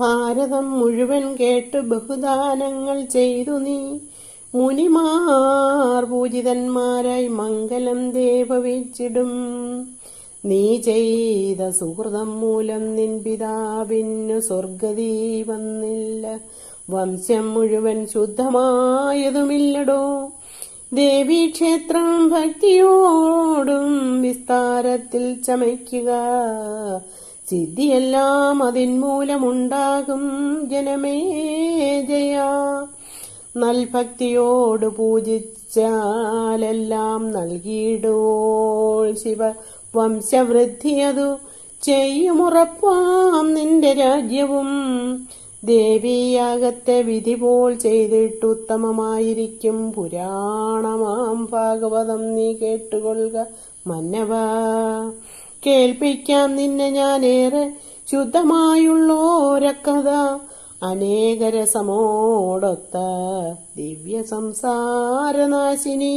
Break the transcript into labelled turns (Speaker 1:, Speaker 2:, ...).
Speaker 1: ഭാരതം മുഴുവൻ കേട്ട് ബഹുദാനങ്ങൾ ചെയ്തു നീ. മുനിമാർ പൂജിതന്മാരായി മംഗലം ദേവവെച്ചിടും. നീ ചെയ്ത സുഹൃതം മൂലം നിൻ പിതാവിന്നു സ്വർഗതി വന്നില്ല. വംശം മുഴുവൻ ശുദ്ധമായതുമില്ലടോ. ദേവീക്ഷേത്രം ഭക്തിയോടും വിസ്താരത്തിൽ ചമയ്ക്കുക. സിദ്ധിയെല്ലാം അതിൻമൂലമുണ്ടാകും ജനമേ ജയ. നൽഭക്തിയോട് പൂജിച്ചാലെല്ലാം നൽകിയിടോൾ ശിവ വംശവൃദ്ധിയതു ചെയ്യുമുറപ്പാം നിന്റെ രാജ്യവും. ദേവീയാഗത്തെ വിധി പോൽ ചെയ്തിട്ടുത്തമമായിരിക്കും പുരാണമാം ഭാഗവതം നീ കേട്ടുകൊള്ളുക മന്നവ. കേൾപ്പിക്കാം നിന്നെ ഞാനേറെ ശുദ്ധമായുള്ളോരക്കഥ. അനേകരസമോടൊത്ത ദിവ്യ സംസാരനാശിനി.